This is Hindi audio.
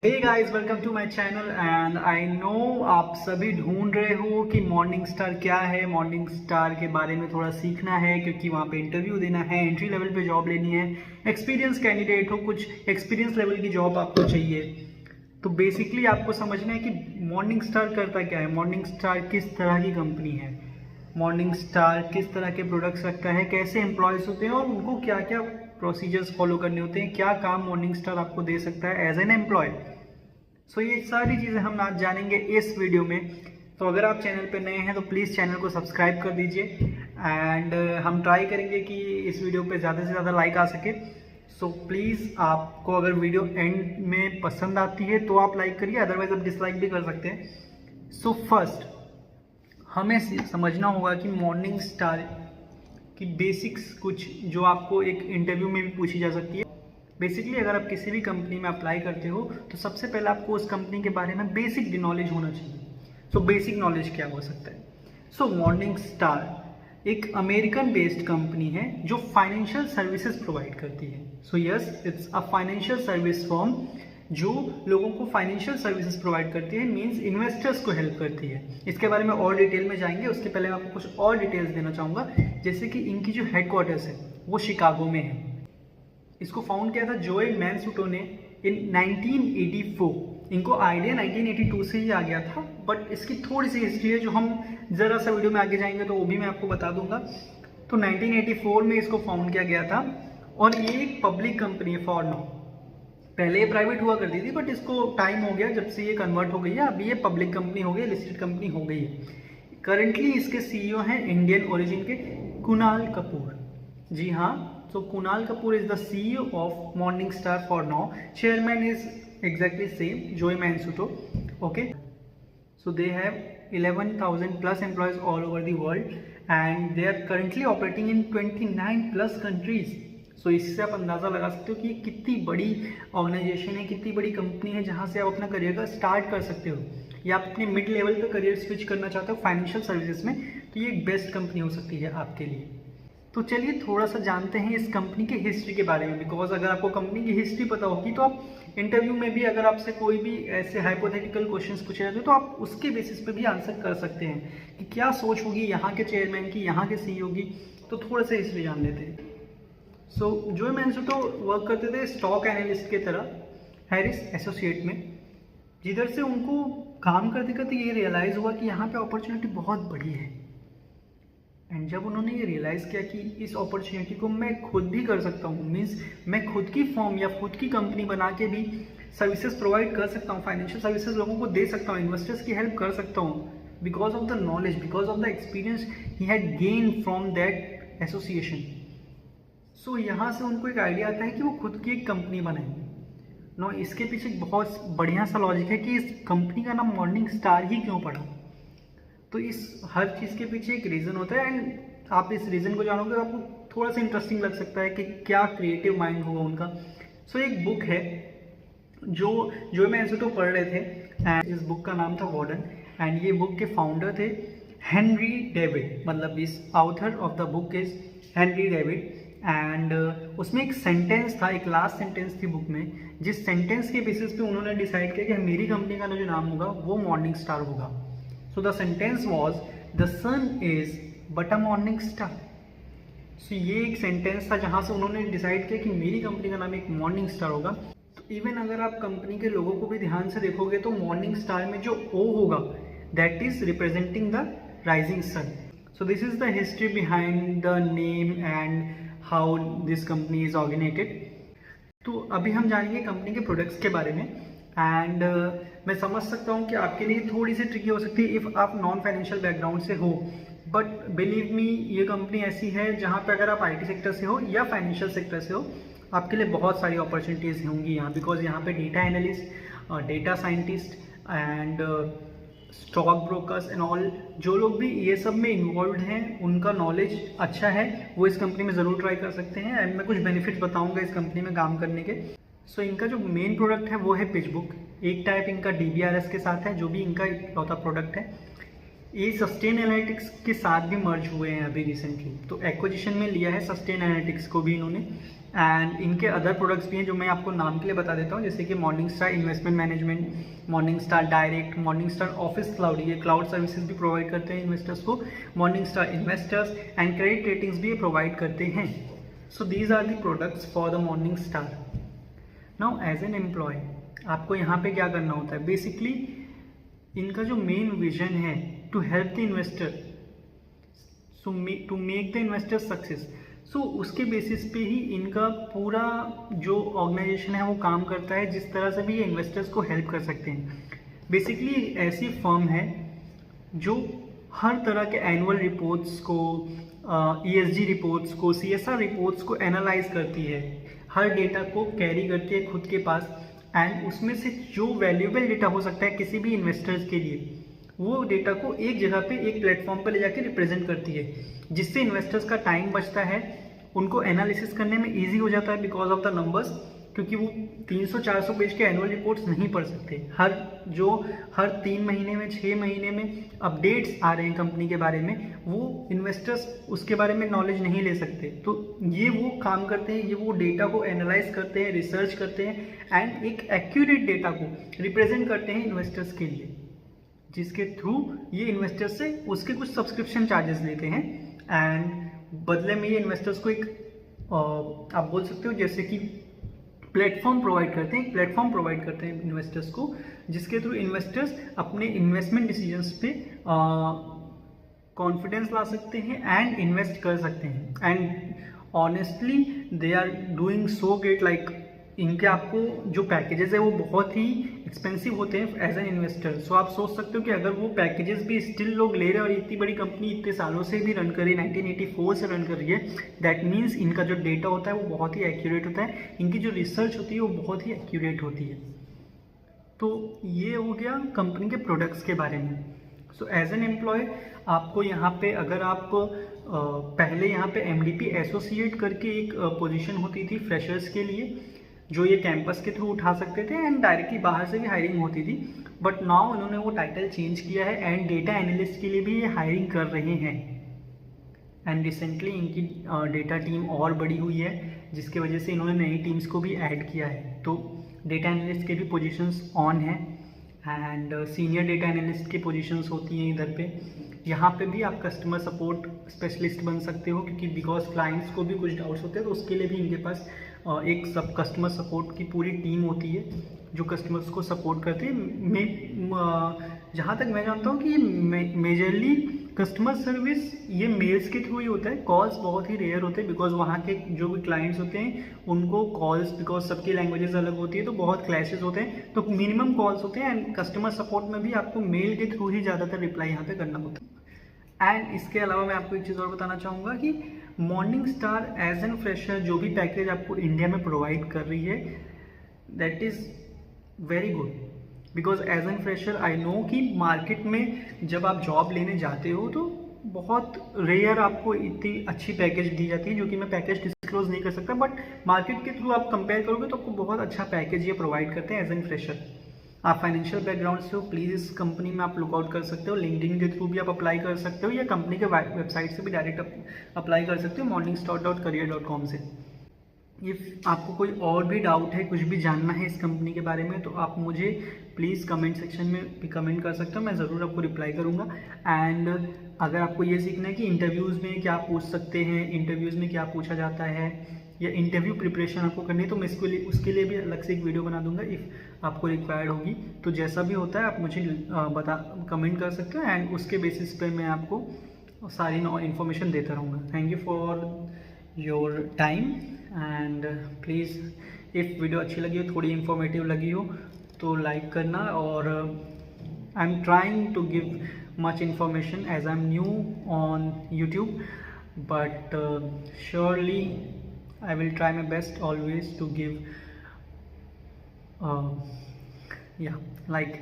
Hey guys, welcome to my channel. And I know आप सभी ढूंढ रहे हो कि मॉर्निंग स्टार क्या है। मॉर्निंग स्टार के बारे में थोड़ा सीखना है क्योंकि वहाँ पे इंटरव्यू देना है, एंट्री लेवल पे जॉब लेनी है, एक्सपीरियंस कैंडिडेट हो, कुछ एक्सपीरियंस लेवल की जॉब आपको चाहिए। तो बेसिकली आपको समझना है कि मॉर्निंग स्टार करता क्या है, मॉर्निंग स्टार किस तरह की कंपनी है, मॉर्निंग स्टार किस तरह के प्रोडक्ट्स रखता है, कैसे एम्प्लॉयज़ होते हैं और उनको क्या क्या प्रोसीजर्स फॉलो करने होते हैं, क्या काम मॉर्निंग स्टार आपको दे सकता है एज एन एम्प्लॉय। सो ये सारी चीज़ें हम आज जानेंगे इस वीडियो में। तो अगर आप चैनल पे नए हैं तो प्लीज़ चैनल को सब्सक्राइब कर दीजिए। एंड हम ट्राई करेंगे कि इस वीडियो पे ज़्यादा से ज़्यादा लाइक आ सके। सो प्लीज़ आपको अगर वीडियो एंड में पसंद आती है तो आप लाइक करिए, अदरवाइज आप डिसलाइक भी कर सकते हैं। सो फर्स्ट हमें समझना होगा कि मॉर्निंग स्टार की बेसिक्स कुछ जो आपको एक इंटरव्यू में भी पूछी जा सकती है। बेसिकली अगर आप किसी भी कंपनी में अप्लाई करते हो तो सबसे पहले आपको उस कंपनी के बारे में बेसिक नॉलेज होना चाहिए। सो बेसिक नॉलेज क्या हो सकता है? सो मॉर्निंग स्टार एक अमेरिकन बेस्ड कंपनी है जो फाइनेंशियल सर्विसेज प्रोवाइड करती है। So yes, it's a financial service firm जो लोगों को फाइनेंशियल सर्विसेज प्रोवाइड करती है, मींस इन्वेस्टर्स को हेल्प करती है। इसके बारे में और डिटेल में जाएंगे, उसके पहले मैं आपको कुछ और डिटेल्स देना चाहूँगा। जैसे कि इनकी जो हेडक्वार्टर्स है वो शिकागो में है। इसको फाउंड किया था जोए मैनसूटो ने इन 1984। इनको आइडिया 1982 से ही आ गया था, बट इसकी थोड़ी सी हिस्ट्री है जो हम ज़रा सा वीडियो में आगे जाएंगे तो वो भी मैं आपको बता दूंगा। तो 1984 में इसको फाउंड किया गया था और ये एक पब्लिक कंपनी है फॉर नाउ। पहले ये प्राइवेट हुआ करती थी बट इसको टाइम हो गया जब से ये कन्वर्ट हो गई है, अभी ये पब्लिक कंपनी हो गई, लिस्टेड कंपनी हो गई है। करंटली इसके सीईओ हैं इंडियन ओरिजिन के कुणाल कपूर। जी हाँ, so Kunal Kapoor is the CEO of Morningstar for now. Chairman is exactly same, Joey Mansuto. Okay, so they have 11,000 plus employees all over the world and they are currently operating in 29 plus countries. सो इससे आप अंदाज़ा लगा सकते हो कि ये कितनी बड़ी ऑर्गेनाइजेशन है, कितनी बड़ी कंपनी है जहाँ से आप अपना करियर का स्टार्ट कर सकते हो, या आप अपने मिड लेवल पे करियर स्विच करना चाहते हो फाइनेंशियल सर्विसेज में, तो ये एक बेस्ट कंपनी हो सकती है आपके लिए। तो चलिए थोड़ा सा जानते हैं इस कंपनी की हिस्ट्री के बारे में, बिकॉज अगर आपको कंपनी की हिस्ट्री पता होगी तो आप इंटरव्यू में भी अगर आपसे कोई भी ऐसे हाइपोथेटिकल क्वेश्चंस पूछे जाते हैं तो आप उसके बेसिस पे भी आंसर कर सकते हैं कि क्या सोच होगी यहाँ के चेयरमैन की, यहाँ के सीईओ की। तो थोड़ा सा हिस्ट्री जान लेते हैं। सो जोए मैनसूटो वर्क करते थे स्टॉक एनालिस्ट के तरह हैरिस एसोसिएट में, जिधर से उनको काम करते करते ये रियलाइज़ हुआ कि यहाँ पे अपॉर्चुनिटी बहुत बड़ी है। एंड जब उन्होंने ये रियलाइज़ किया कि इस अपॉर्चुनिटी को मैं खुद भी कर सकता हूँ, मीन्स मैं खुद की फॉर्म या खुद की कंपनी बना के भी सर्विसेज प्रोवाइड कर सकता हूँ, फाइनेंशियल सर्विसेज लोगों को दे सकता हूँ, इन्वेस्टर्स की हेल्प कर सकता हूँ, because of the knowledge, because of the experience he had gain from that association. So यहाँ से उनको एक आइडिया आता है कि वो खुद की एक कंपनी बनाएंगे। नो, इसके पीछे एक बहुत बढ़िया सा लॉजिक है कि इस कंपनी का नाम मॉर्निंग स्टार ही क्यों पड़ा। तो इस हर चीज़ के पीछे एक रीज़न होता है एंड आप इस रीज़न को जानोगे तो आपको थोड़ा सा इंटरेस्टिंग लग सकता है कि क्या क्रिएटिव माइंड होगा उनका। सो एक बुक है जो मैं इंस्टीट्यूट पढ़ रहे थे एंड इस बुक का नाम था वार्डन, एंड ये बुक के फाउंडर थे हेनरी डेविड, मतलब इस author of the book is Henry David. And उसमें एक सेंटेंस था, एक लास्ट सेंटेंस थी बुक में, जिस सेंटेंस के बेसिस पे उन्होंने डिसाइड किया कि मेरी कंपनी का जो नाम होगा वो मॉर्निंग स्टार होगा। So the sentence was, the sun is but a morning star. So ये एक सेंटेंस था जहाँ से उन्होंने डिसाइड किया कि मेरी कंपनी का नाम एक मॉर्निंग स्टार होगा। तो इवन अगर आप कंपनी के लोगों को भी ध्यान से देखोगे तो मॉर्निंग स्टार में जो O होगा that is representing the rising sun. So this is the history behind the name and how this company is organized. तो अभी हम जानेंगे कंपनी के प्रोडक्ट्स के बारे में। एंड मैं समझ सकता हूँ कि आपके लिए थोड़ी सी ट्रिकी हो सकती है इफ़ आप नॉन फाइनेंशियल बैकग्राउंड से हो, बट बिलीव मी ये कंपनी ऐसी है जहाँ पे अगर आप आईटी सेक्टर से हो या फाइनेंशियल सेक्टर से हो आपके लिए बहुत सारी अपॉर्चुनिटीज़ होंगी यहाँ, बिकॉज यहाँ पे data analyst, data scientist and stock brokers and all, जो लोग भी ये सब में इन्वॉल्व हैं उनका नॉलेज अच्छा है, वो इस कंपनी में ज़रूर ट्राई कर सकते हैं। एंड मैं कुछ बेनिफिट्स बताऊँगा इस कंपनी में काम करने के। सो इनका जो मेन प्रोडक्ट है वो है पिच बुक। एक टाइप इनका DBRS के साथ है जो भी इनका इकलौता प्रोडक्ट है। ये सस्टेन एनालिटिक्स के साथ भी मर्ज हुए हैं अभी रिसेंटली, तो एक्विजिशन में लिया है सस्टेन एनालिटिक्स को भी इन्होंने। एंड इनके अदर प्रोडक्ट्स भी हैं जो मैं आपको नाम के लिए बता देता हूँ, जैसे कि Morningstar investment management, Morningstar direct, Morningstar office cloud, ये क्लाउड सर्विसेज भी प्रोवाइड करते हैं इन्वेस्टर्स को, Morningstar investors and credit ratings भी प्रोवाइड करते हैं। So these are the products for the Morningstar. Now as an employee आपको यहाँ पे क्या करना होता है, बेसिकली इनका जो मेन विजन है to help the investor, to make the investor success, so उसके बेसिस पे ही इनका पूरा जो ऑर्गेनाइजेशन है वो काम करता है, जिस तरह से भी ये इन्वेस्टर्स को हेल्प कर सकते हैं। बेसिकली ऐसी फर्म है जो हर तरह के एनुअल रिपोर्ट्स को, ESG रिपोर्ट्स को, CSR रिपोर्ट्स को एनालाइज करती है, हर डेटा को कैरी करती है खुद के पास, एंड उसमें से जो वैल्यूएबल डेटा हो सकता है किसी भी इन्वेस्टर्स के लिए, वो डेटा को एक जगह पे एक प्लेटफॉर्म पे ले जाके रिप्रेजेंट करती है, जिससे इन्वेस्टर्स का टाइम बचता है, उनको एनालिसिस करने में इजी हो जाता है बिकॉज ऑफ द नंबर्स, क्योंकि वो 300-400 पेज के एनुअल रिपोर्ट्स नहीं पढ़ सकते। हर 3 महीने में, 6 महीने में अपडेट्स आ रहे हैं कंपनी के बारे में, वो इन्वेस्टर्स उसके बारे में नॉलेज नहीं ले सकते। तो ये वो काम करते हैं, ये वो डेटा को एनालाइज करते हैं, रिसर्च करते हैं एंड एक एक्यूरेट डेटा को रिप्रेजेंट करते हैं इन्वेस्टर्स के लिए, जिसके थ्रू ये इन्वेस्टर्स से उसके कुछ सब्सक्रिप्शन चार्जेस लेते हैं एंड बदले में ये इन्वेस्टर्स को एक आप बोल सकते हो जैसे कि प्लेटफॉर्म प्रोवाइड करते हैं इन्वेस्टर्स को, जिसके थ्रू इन्वेस्टर्स अपने इन्वेस्टमेंट डिसीजंस पे कॉन्फिडेंस ला सकते हैं एंड इन्वेस्ट कर सकते हैं। And honestly they are doing so great, like इनके आपको जो पैकेजेस है वो बहुत ही एक्सपेंसिव होते हैं एज एन इन्वेस्टर। सो आप सोच सकते हो कि अगर वो पैकेजेस भी स्टिल लोग ले रहे हैं और इतनी बड़ी कंपनी इतने सालों से भी रन कर रही है, 1984 से रन कर रही है, दैट मीन्स इनका जो डेटा होता है वो बहुत ही एक्यूरेट होता है, इनकी जो रिसर्च होती है वो बहुत ही एक्यूरेट होती है। तो ये हो गया कंपनी के प्रोडक्ट्स के बारे में। सो एज एन एम्प्लॉय आपको यहाँ पे, अगर आप पहले यहाँ पे MDP एसोसिएट करके एक पोजीशन होती थी फ्रेशर्स के लिए, जो ये कैंपस के थ्रू उठा सकते थे एंड डायरेक्टली बाहर से भी हायरिंग होती थी, बट नाउ इन्होंने वो टाइटल चेंज किया है एंड डेटा एनालिस्ट के लिए भी ये हायरिंग कर रहे हैं। एंड रिसेंटली इनकी डेटा टीम और बड़ी हुई है, जिसके वजह से इन्होंने नई टीम्स को भी ऐड किया है। तो डेटा एनालिस्ट के भी पोजीशंस ऑन हैं एंड सीनियर डेटा एनालिस्ट की पोजीशंस होती हैं इधर पे। यहाँ पे भी आप कस्टमर सपोर्ट स्पेशलिस्ट बन सकते हो, क्योंकि बिकॉज क्लाइंट्स को भी कुछ डाउट्स होते हैं, तो उसके लिए भी इनके पास एक सब कस्टमर सपोर्ट की पूरी टीम होती है जो कस्टमर्स को सपोर्ट करती है। जहाँ तक मैं जानता हूँ कि ये मेजरली कस्टमर सर्विस ये मेल्स के थ्रू ही होता है, कॉल्स बहुत ही रेयर होते हैं, बिकॉज वहाँ के जो भी क्लाइंट्स होते हैं उनको कॉल्स, बिकॉज सबकी लैंग्वेजेस अलग होती है तो बहुत क्लैशेस होते हैं, तो मिनिमम कॉल्स होते हैं एंड कस्टमर सपोर्ट में भी आपको मेल के थ्रू ही ज़्यादातर रिप्लाई यहाँ पे करना होता है। एंड इसके अलावा मैं आपको एक चीज़ और बताना चाहूँगा कि Morningstar as an fresher जो भी पैकेज आपको इंडिया में प्रोवाइड कर रही है, that is very good, because as an fresher I know कि मार्केट में जब आप जॉब लेने जाते हो तो बहुत रेयर आपको इतनी अच्छी पैकेज दी जाती है, जो कि मैं पैकेज डिस्क्लोज नहीं कर सकता, बट मार्केट के थ्रू आप कंपेयर करोगे तो आपको बहुत अच्छा पैकेज ये प्रोवाइड करते हैं एज एन फ्रेशर। आप फाइनेंशियल बैकग्राउंड से हो, प्लीज़ इस कंपनी में आप लुकआउट कर सकते हो, लिंक्डइन के थ्रू भी आप अप्लाई कर सकते हो या कंपनी के वेबसाइट से भी डायरेक्ट अप्लाई कर सकते हो morningstar.career.com से। इफ़ आपको कोई और भी डाउट है, कुछ भी जानना है इस कंपनी के बारे में, तो आप मुझे प्लीज़ कमेंट सेक्शन में भी कमेंट कर सकते हो, मैं ज़रूर आपको रिप्लाई करूँगा। एंड अगर आपको ये सीखना है कि इंटरव्यूज़ में क्या पूछ सकते हैं, इंटरव्यूज़ में क्या पूछा जाता है, या इंटरव्यू प्रिपरेशन आपको करनी है, तो मैं उसके लिए भी अलग से एक वीडियो बना दूंगा इफ़ आपको रिक्वायर्ड होगी। तो जैसा भी होता है आप मुझे कमेंट कर सकते हो एंड उसके बेसिस पे मैं आपको सारी इन्फॉर्मेशन देता रहूँगा। Thank you for your time and please if video अच्छी लगी हो, थोड़ी इन्फॉर्मेटिव लगी हो तो लाइक करना। और I am trying to give much information as I am new on YouTube, but surely I will try my best always to give like